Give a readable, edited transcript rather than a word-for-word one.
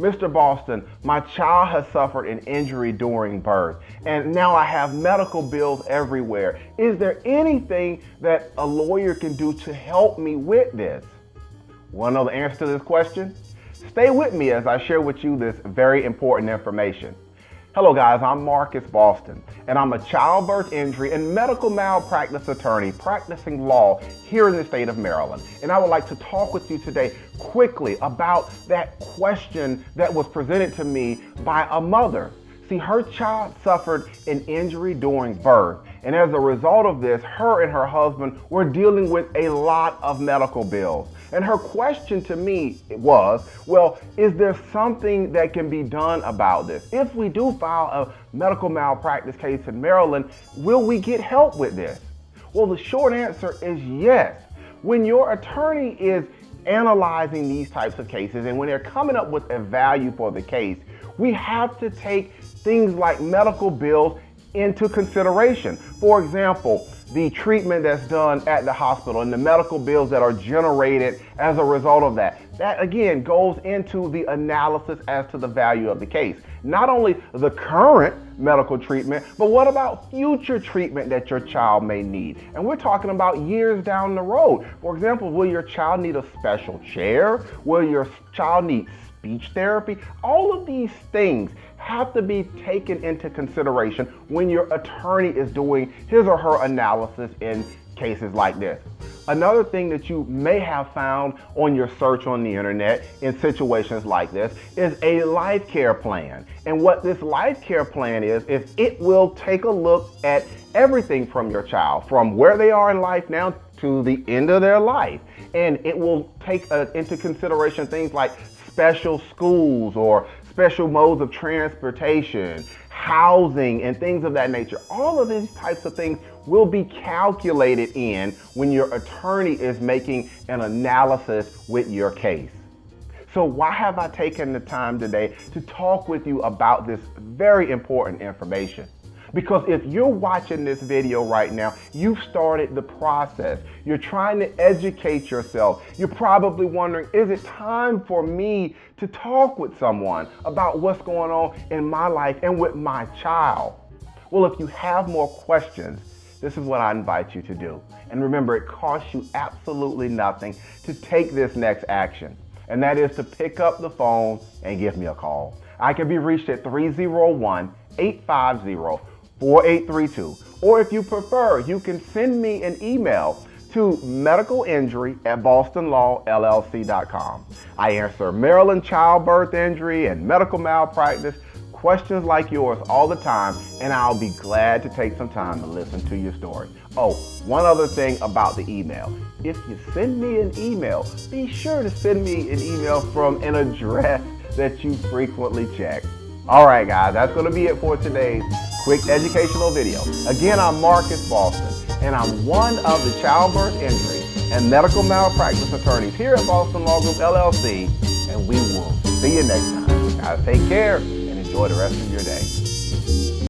Mr. Boston, my child has suffered an injury during birth, and now I have medical bills everywhere. Is there anything that a lawyer can do to help me with this? Want to know the answer to this question? Stay with me as I share with you this very important information. Hello guys, I'm Marcus Boston, and I'm a childbirth injury and medical malpractice attorney practicing law here in the state of Maryland. And I would like to talk with you today quickly about that question that was presented to me by a mother. See, her child suffered an injury during birth, and as a result of this, her and her husband were dealing with a lot of medical bills. And her question to me was, well, is there something that can be done about this? If we do file a medical malpractice case in Maryland, will we get help with this? Well, the short answer is yes. When your attorney is analyzing these types of cases and when they're coming up with a value for the case, we have to take things like medical bills into consideration. For example, the treatment that's done at the hospital and the medical bills that are generated as a result of that. That again goes into the analysis as to the value of the case. Not only the current medical treatment, but what about future treatment that your child may need? And we're talking about years down the road. For example, will your child need a special chair? Will your child need speech therapy? All of these things have to be taken into consideration when your attorney is doing his or her analysis in cases like this. Another thing that you may have found on your search on the internet in situations like this is a life care plan. And what this life care plan is it will take a look at everything from your child, from where they are in life now to the end of their life. And it will take into consideration things like special schools or special modes of transportation, housing, and things of that nature. All of these types of things will be calculated in when your attorney is making an analysis with your case. So why have I taken the time today to talk with you about this very important information? Because if you're watching this video right now, you've started the process. You're trying to educate yourself. You're probably wondering, is it time for me to talk with someone about what's going on in my life and with my child? Well, if you have more questions, this is what I invite you to do. And remember, it costs you absolutely nothing to take this next action. And that is to pick up the phone and give me a call. I can be reached at 301-850-4832. Or if you prefer, you can send me an email to medicalinjury@bostonlawllc.com. I answer Maryland childbirth injury and medical malpractice questions like yours all the time, and I'll be glad to take some time to listen to your story. Oh, one other thing about the email. If you send me an email, be sure to send me an email from an address that you frequently check. All right, guys, that's going to be it for today's quick educational video. Again, I'm Marcus Boston, and I'm one of the childbirth injury and medical malpractice attorneys here at Boston Law Group, LLC, and we will see you next time. Guys, take care and enjoy the rest of your day.